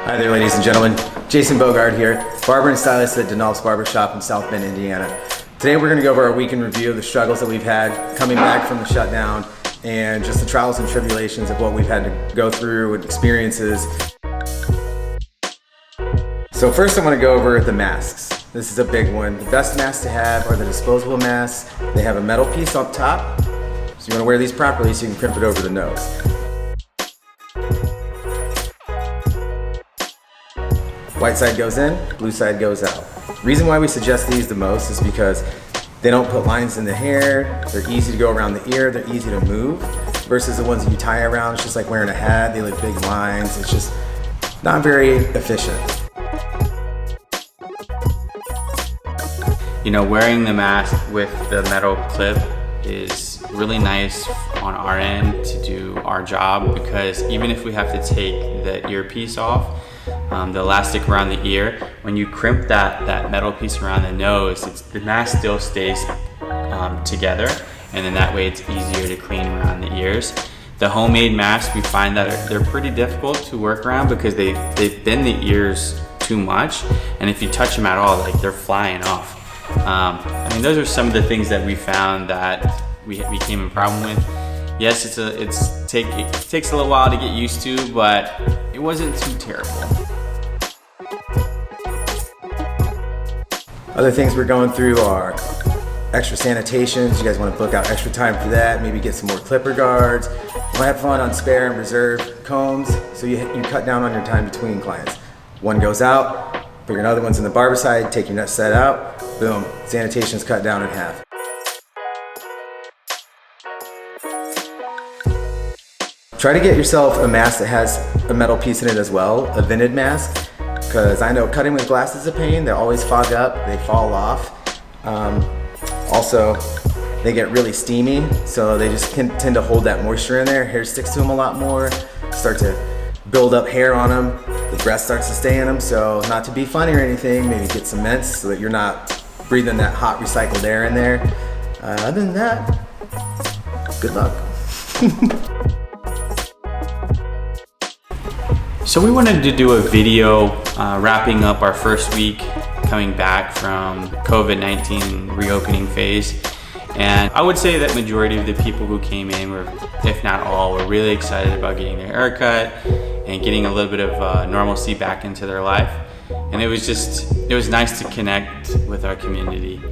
Hi there, ladies and gentlemen. Jason Bogard here, barber and stylist at Denal's Barbershop in South Bend, Indiana. Today we're going to go over our week in review of the struggles that we've had coming back from the shutdown and just the trials and tribulations of what we've had to go through and experiences. So first I want to go over the masks. This is a big one. The best masks to have are the disposable masks. They have a metal piece up top, so you want to wear these properly so you can crimp it over the nose. White side goes in, blue side goes out. Reason why we suggest these the most is because they don't put lines in the hair, they're easy to go around the ear, they're easy to move, versus the ones that you tie around. It's just like wearing a hat, they leave big lines, it's just not very efficient. You know, wearing the mask with the metal clip is really nice on our end to do our job, because even if we have to take the earpiece off, the elastic around the ear, when you crimp that metal piece around the nose, the mask still stays together, and then that way it's easier to clean around the ears. The homemade masks, we find that they're pretty difficult to work around because they bend the ears too much, and if you touch them at all, like, they're flying off. I mean, those are some of the things that we found that we became a problem with. Yes, it takes a little while to get used to, but it wasn't too terrible. Other things we're going through are extra sanitations. You guys want to book out extra time for that, maybe get some more clipper guards. We'll have fun on spare and reserve combs, so you cut down on your time between clients. One goes out, put your other ones in the barber side, take your nut set out, boom, sanitation's cut down in half. Try to get yourself a mask that has a metal piece in it as well, a vented mask, because I know cutting with glass is a pain. They always fog up, they fall off. Also, they get really steamy, so they just tend to hold that moisture in there. Hair sticks to them a lot more, start to build up hair on them. The breath starts to stay in them, so not to be funny or anything, maybe get some mints so that you're not breathing that hot recycled air in there. Other than that, good luck. So we wanted to do a video wrapping up our first week coming back from COVID-19 reopening phase. And I would say that majority of the people who came in, were, if not all, were really excited about getting their hair cut and getting a little bit of normalcy back into their life. And it was nice to connect with our community.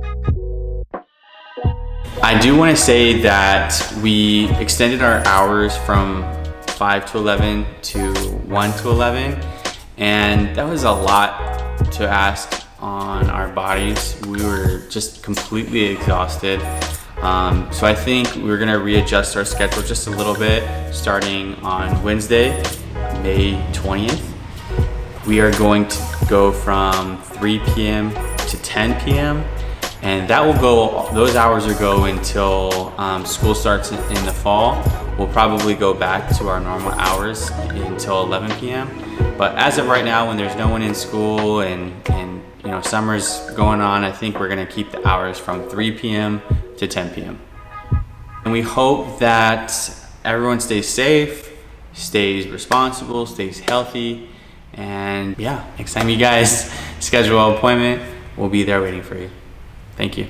I do want to say that we extended our hours from 5 to 11 to 1 to 11, and that was a lot to ask on our bodies. We were just completely exhausted. So I think we're gonna readjust our schedule just a little bit starting on Wednesday, May 20th. We are going to go from 3 p.m. to 10 p.m. and that will go, those hours will go until school starts in the fall. We'll probably go back to our normal hours until 11 p.m. But as of right now, when there's no one in school and you know, summer's going on, I think we're gonna keep the hours from 3 p.m. to 10 p.m. And we hope that everyone stays safe, stays responsible, stays healthy, and yeah, next time you guys schedule an appointment, we'll be there waiting for you. Thank you.